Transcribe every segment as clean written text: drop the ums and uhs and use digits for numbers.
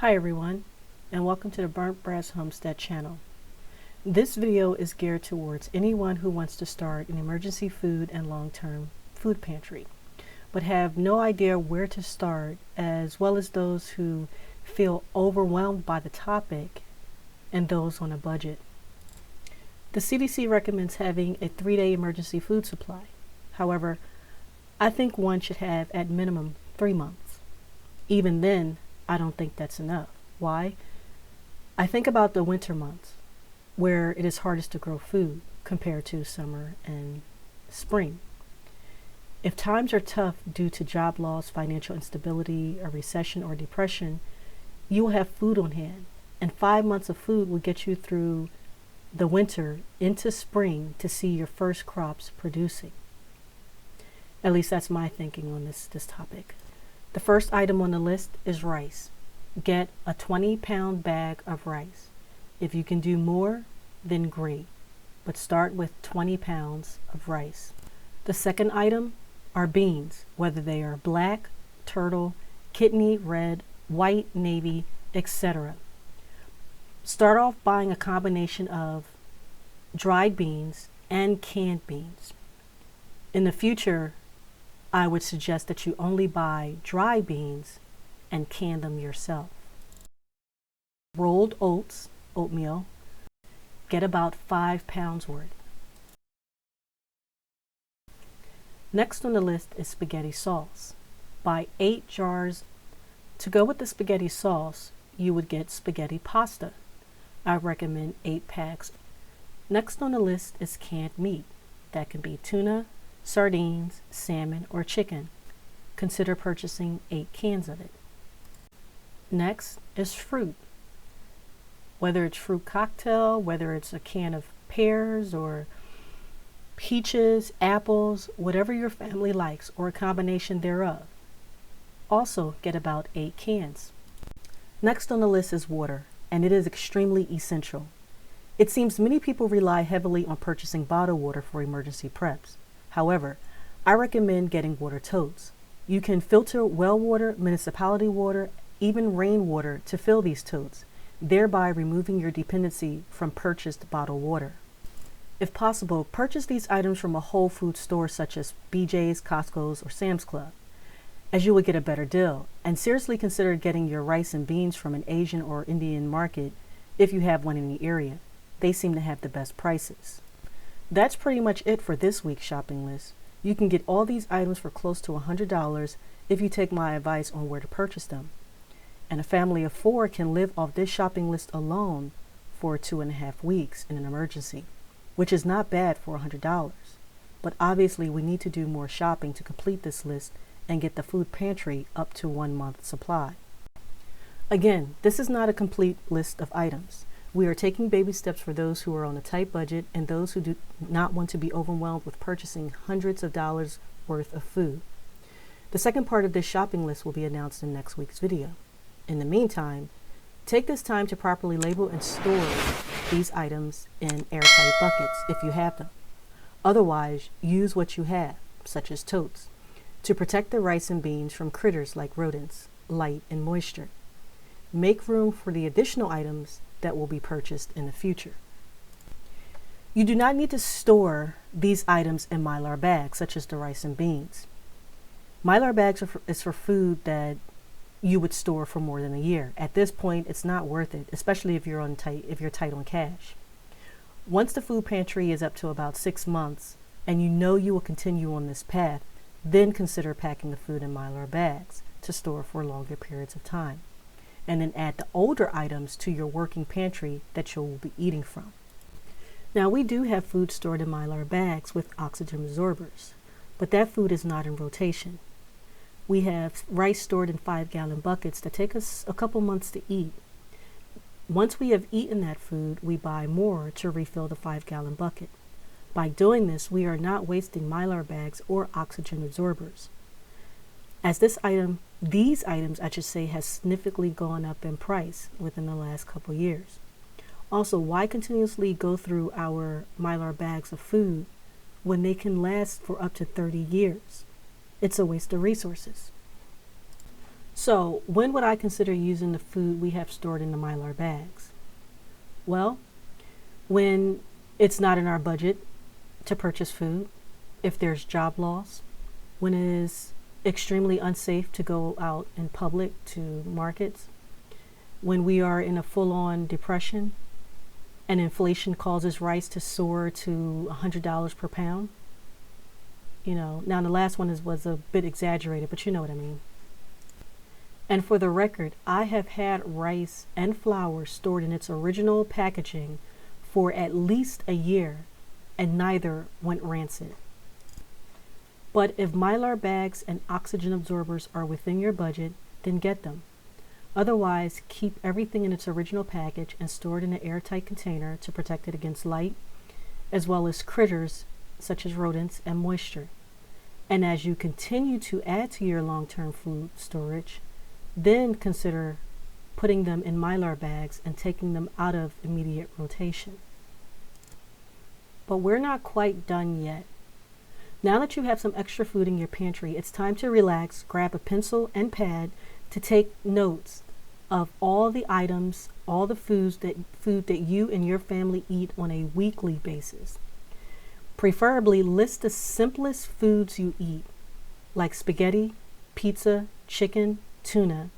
Hi everyone, and welcome to the Burnt Brass Homestead channel. This video is geared towards anyone who wants to start an emergency food and long-term food pantry, but have no idea where to start, as well as those who feel overwhelmed by the topic and those on a budget. The CDC recommends having a 3-day emergency food supply. However, I think one should have at minimum 3 months. Even then, I don't think that's enough. Why? I think about the winter months, where it is hardest to grow food compared to summer and spring. If times are tough due to job loss, financial instability, a recession, or depression, you will have food on hand, and 5 months of food will get you through the winter into spring to see your first crops producing. At least that's my thinking on this topic. The first item on the list is rice. Get a 20-pound bag of rice. If you can do more, then great, but start with 20 pounds of rice. The second item are beans, whether they are black, turtle, kidney, red, white, navy, etc. Start off buying a combination of dried beans and canned beans. In the future, I would suggest that you only buy dry beans and can them yourself. Rolled oats, oatmeal, get about 5 pounds worth. Next on the list is spaghetti sauce. Buy 8 jars. To go with the spaghetti sauce, you would get spaghetti pasta. I recommend 8 packs. Next on the list is canned meat. That can be tuna, sardines, salmon, or chicken. Consider purchasing 8 cans of it. Next is fruit. Whether it's fruit cocktail, whether it's a can of pears or peaches, apples, whatever your family likes, or a combination thereof. Also get about 8 cans. Next on the list is water, and it is extremely essential. It seems many people rely heavily on purchasing bottled water for emergency preps. However, I recommend getting water totes. You can filter well water, municipality water, even rainwater to fill these totes, thereby removing your dependency from purchased bottled water. If possible, purchase these items from a whole food store such as BJ's, Costco's, or Sam's Club, as you will get a better deal. And seriously consider getting your rice and beans from an Asian or Indian market if you have one in the area. They seem to have the best prices. That's pretty much it for this week's shopping list. You can get all these items for close to $100 if you take my advice on where to purchase them. And a family of 4 can live off this shopping list alone for 2.5 weeks in an emergency, which is not bad for $100. But obviously we need to do more shopping to complete this list and get the food pantry up to 1 month supply. Again, this is not a complete list of items. We are taking baby steps for those who are on a tight budget and those who do not want to be overwhelmed with purchasing hundreds of dollars worth of food. The second part of this shopping list will be announced in next week's video. In the meantime, take this time to properly label and store these items in airtight buckets if you have them. Otherwise, use what you have, such as totes, to protect the rice and beans from critters like rodents, light, and moisture. Make room for the additional items that will be purchased in the future. You do not need to store these items in Mylar bags, such as the rice and beans. Mylar bags is for food that you would store for more than a year. At this point, it's not worth it, especially if you're tight on cash. Once the food pantry is up to about 6 months and you know you will continue on this path, then consider packing the food in Mylar bags to store for longer periods of time. And then add the older items to your working pantry that you will be eating from. Now, we do have food stored in Mylar bags with oxygen absorbers, but that food is not in rotation. We have rice stored in 5-gallon buckets that take us a couple months to eat. Once we have eaten that food, we buy more to refill the 5-gallon bucket. By doing this, we are not wasting Mylar bags or oxygen absorbers. As these items, I should say, has significantly gone up in price within the last couple years. Also, why continuously go through our Mylar bags of food when they can last for up to 30 years? It's a waste of resources. So when would I consider using the food we have stored in the Mylar bags? Well, when it's not in our budget to purchase food, if there's job loss, when it is extremely unsafe to go out in public to markets, when we are in a full-on depression and inflation causes rice to soar to $100 per pound. Now the last one was a bit exaggerated, but you know what I mean. And for the record, I have had rice and flour stored in its original packaging for at least a year, and neither went rancid. But if Mylar bags and oxygen absorbers are within your budget, then get them. Otherwise, keep everything in its original package and store it in an airtight container to protect it against light, as well as critters such as rodents and moisture. And as you continue to add to your long-term food storage, then consider putting them in Mylar bags and taking them out of immediate rotation. But we're not quite done yet. Now that you have some extra food in your pantry, it's time to relax, grab a pencil and pad to take notes of all the items, all the food that you and your family eat on a weekly basis. Preferably list the simplest foods you eat, like spaghetti, pizza, chicken, tuna.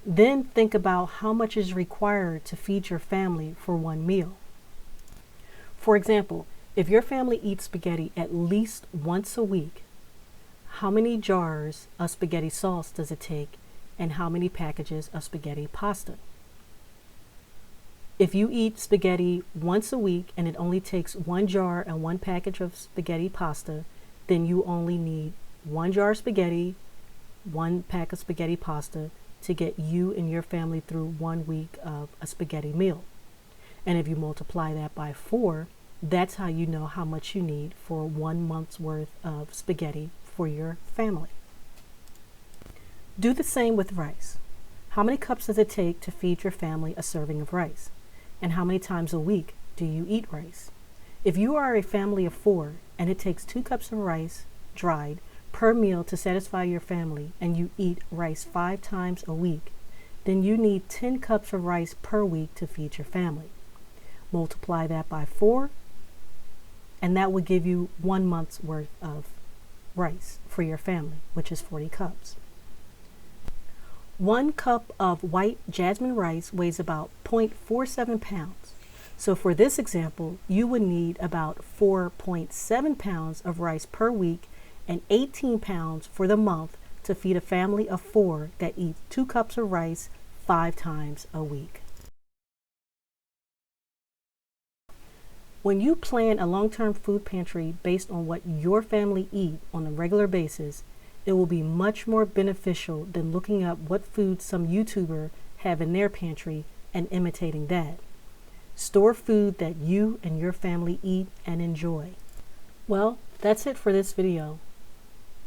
Then think about how much is required to feed your family for one meal. For example, if your family eats spaghetti at least once a week, how many jars of spaghetti sauce does it take, and how many packages of spaghetti pasta? If you eat spaghetti once a week and it only takes 1 jar and 1 package of spaghetti pasta, then you only need 1 jar of spaghetti, 1 pack of spaghetti pasta to get you and your family through 1 week of a spaghetti meal. And if you multiply that by 4, that's how you know how much you need for 1 month's worth of spaghetti for your family. Do the same with rice. How many cups does it take to feed your family a serving of rice? And how many times a week do you eat rice? If you are a family of 4 and it takes 2 cups of rice, dried, per meal to satisfy your family, and you eat rice 5 times a week, then you need 10 cups of rice per week to feed your family. Multiply that by 4, and that will give you 1 month's worth of rice for your family, which is 40 cups. 1 cup of white jasmine rice weighs about 0.47 pounds. So for this example, you would need about 4.7 pounds of rice per week and 18 pounds for the month to feed a family of 4 that eat 2 cups of rice 5 times a week. When you plan a long-term food pantry based on what your family eat on a regular basis, it will be much more beneficial than looking up what food some YouTuber have in their pantry and imitating that. Store food that you and your family eat and enjoy. Well, that's it for this video.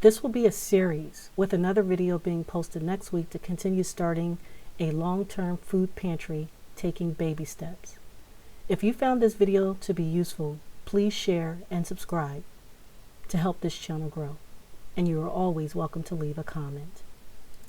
This will be a series with another video being posted next week to continue starting a long-term food pantry, taking baby steps. If you found this video to be useful, please share and subscribe to help this channel grow. And you are always welcome to leave a comment.